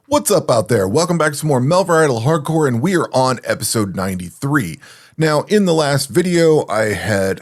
What's up out there? Welcome back to some more Melvor Idle Hardcore, and we are on episode 93. Now, in the last video, I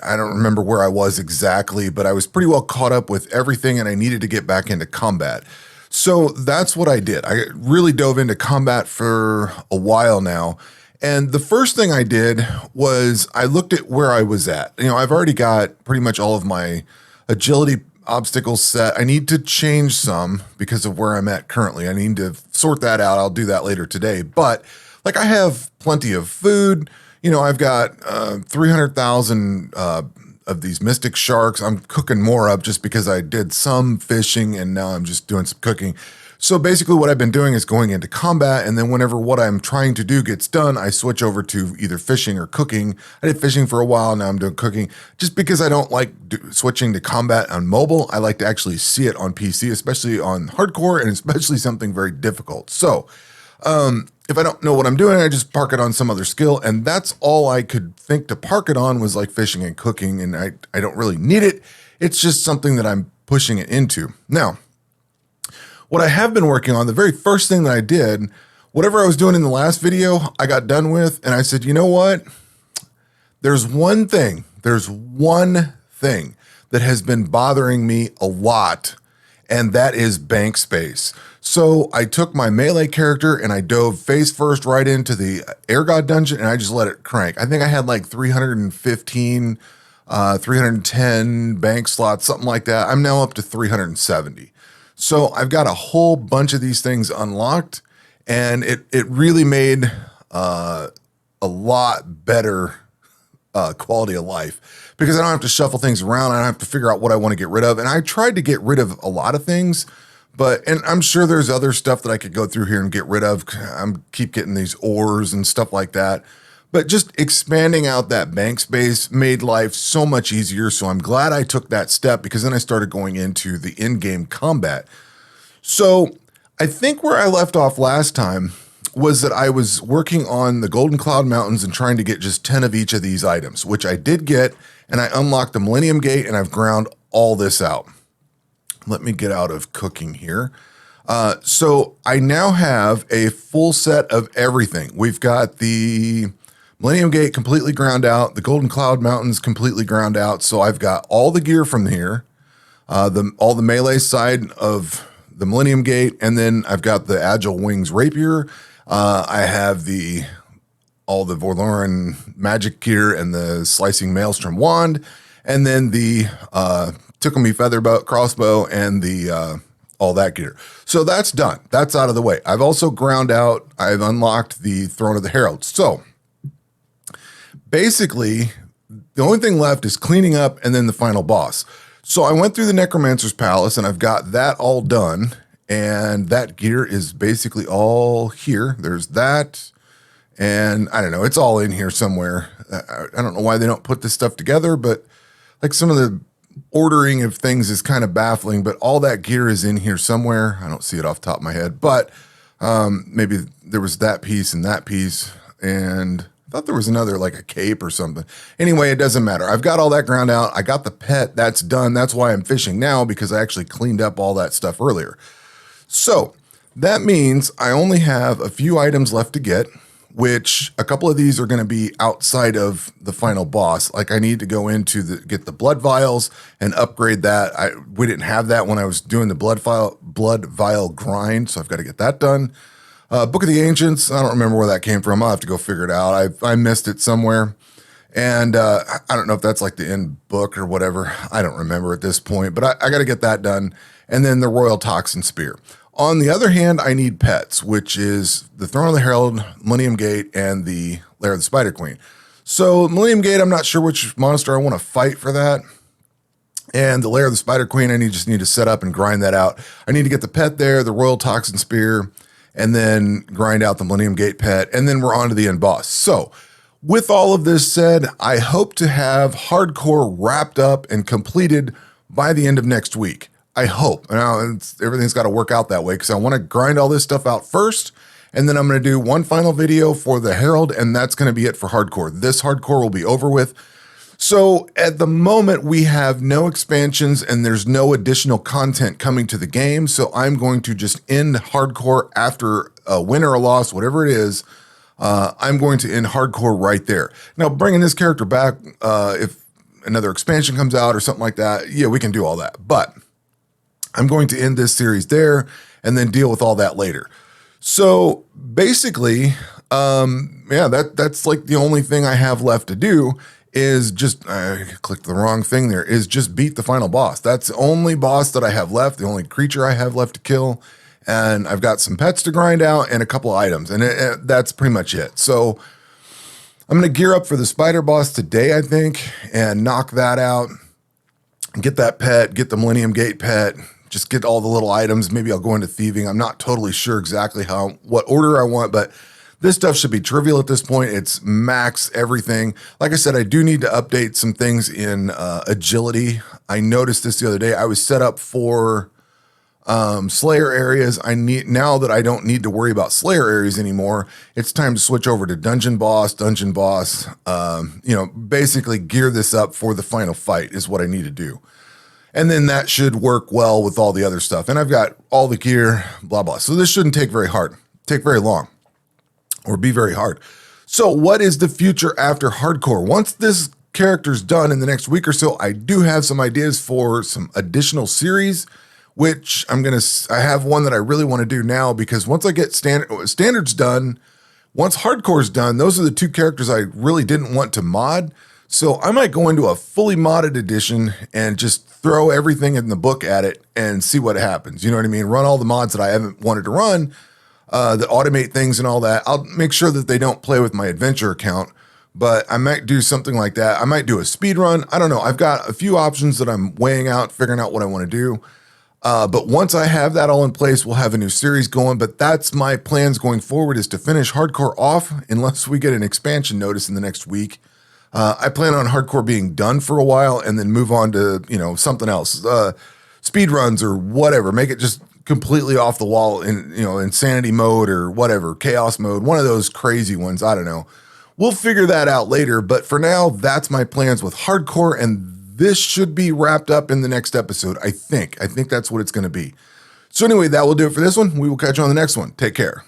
don't remember where I was exactly, but I was pretty well caught up with everything, and I needed to get back into combat. So that's what I did. I really dove into combat for a while now, and the first thing I did was I looked at where I was at. I've already got pretty much all of my agility obstacles set. I need to change some because of where I'm at currently. I need to sort that out. I'll do that later today. But like I have plenty of food. I've got 300,000 of these mystic sharks. I'm cooking more up just because I did some fishing and now I'm just doing some cooking. So basically what I've been doing is going into combat, and then whenever what I'm trying to do gets done, I switch over to either fishing or cooking. I did fishing for a while, now I'm doing cooking, just because I don't like switching to combat on mobile. I like to actually see it on PC, especially on hardcore, and especially something very difficult. So if I don't know what I'm doing, I just park it on some other skill, and that's all I could think to park it on was like fishing and cooking, and I don't really need it. It's just something that I'm pushing it into. Now, what I have been working on, the very first thing that I did, whatever I was doing in the last video, I got done with, and I said, you know what? There's one thing that has been bothering me a lot, and that is bank space. So I took my melee character and I dove face first right into the air god dungeon, and I just let it crank. I think I had like 315, 310 bank slots, something like that. I'm now up to 370. So I've got a whole bunch of these things unlocked, and it really made a lot better quality of life because I don't have to shuffle things around. I don't have to figure out what I want to get rid of. And I tried to get rid of a lot of things, and I'm sure there's other stuff that I could go through here and get rid of. Keep getting these ores and stuff like that. But just expanding out that bank space made life so much easier. So I'm glad I took that step, because then I started going into the in-game combat. So I think where I left off last time was that I was working on the Golden Cloud Mountains and trying to get just 10 of each of these items, which I did get, and I unlocked the Millennium Gate, and I've ground all this out. Let me get out of cooking here. So I now have a full set of everything. We've got the Millennium Gate completely ground out, the Golden Cloud Mountains completely ground out. So I've got all the gear from here, all the melee side of the Millennium Gate, and then I've got the Agile Wings Rapier. I have all the Vorloran magic gear and the Slicing Maelstrom Wand, and then the Tickle Me Feather crossbow and the all that gear. So that's done. That's out of the way. I've also ground out, I've unlocked the Throne of the Herald. So basically, the only thing left is cleaning up and then the final boss. So I went through the Necromancer's Palace, and I've got that all done, and that gear is basically all here. There's that, and I don't know, it's all in here somewhere. I don't know why they don't put this stuff together, but like some of the ordering of things is kind of baffling, but all that gear is in here somewhere. I don't see it off the top of my head, but maybe there was that piece and that piece, and I thought there was another, like a cape or something. Anyway, it doesn't matter. I've got all that ground out. I got the pet. That's done. That's why I'm fishing now, because I actually cleaned up all that stuff earlier. So that means I only have a few items left to get, which a couple of these are going to be outside of the final boss. Like I need to go into get the blood vials and upgrade that. We didn't have that when I was doing the blood vial grind, so I've got to get that done. Book of the Ancients, I don't remember where that came from. I'll have to go figure it out. I missed it somewhere. And I don't know if that's like the end book or whatever. I don't remember at this point, but I got to get that done. And then the Royal Toxin Spear. On the other hand, I need pets, which is the Throne of the Herald, Millennium Gate, and the Lair of the Spider Queen. So Millennium Gate, I'm not sure which monster I want to fight for that. And the Lair of the Spider Queen, I just need to set up and grind that out. I need to get the pet there, the Royal Toxin Spear, and then grind out the Millennium Gate pet, and then we're on to the end boss. So with all of this said, I hope to have Hardcore wrapped up and completed by the end of next week. I hope. Now, everything's got to work out that way, because I want to grind all this stuff out first, and then I'm going to do one final video for the Herald, and that's going to be it for Hardcore. This Hardcore will be over with. So at the moment, we have no expansions and there's no additional content coming to the game. So I'm going to just end Hardcore after a win or a loss, whatever it is. I'm going to end Hardcore right there. Now, bringing this character back, if another expansion comes out or something like that, yeah, we can do all that. But I'm going to end this series there and then deal with all that later. So basically, yeah, that's like the only thing I have left to do is just, I clicked the wrong thing there, is just beat the final boss. That's the only boss that I have left, the only creature I have left to kill. And I've got some pets to grind out and a couple items. And that's pretty much it. So I'm going to gear up for the spider boss today, I think, and knock that out. Get that pet, get the Millennium Gate pet, just get all the little items. Maybe I'll go into thieving. I'm not totally sure exactly what order I want, but this stuff should be trivial at this point. It's max everything. Like I said, I do need to update some things in agility. I noticed this the other day. I was set up for Slayer areas. Now that I don't need to worry about Slayer areas anymore, it's time to switch over to dungeon boss, basically gear this up for the final fight is what I need to do. And then that should work well with all the other stuff. And I've got all the gear, blah, blah. So this shouldn't take very long or be very hard. So what is the future after Hardcore? Once this character's done in the next week or so, I do have some ideas for some additional series, which I have one that I really want to do now because once I get standards done, once Hardcore's done, those are the two characters I really didn't want to mod. So I might go into a fully modded edition and just throw everything in the book at it and see what happens. You know what I mean? Run all the mods that I haven't wanted to run, that automate things and all that. I'll make sure that they don't play with my adventure account, but I might do something like that. I might do a speed run. I don't know. I've got a few options that I'm weighing out, figuring out what I want to do. But once I have that all in place, we'll have a new series going. But that's my plans going forward, is to finish Hardcore off unless we get an expansion notice in the next week. I plan on Hardcore being done for a while and then move on to, something else, speed runs or whatever. Make it just completely off the wall in, insanity mode or whatever, chaos mode, one of those crazy ones. I don't know. We'll figure that out later. But for now, that's my plans with Hardcore, and this should be wrapped up in the next episode. I think that's what it's going to be. So anyway, that will do it for this one. We will catch you on the next one. Take care.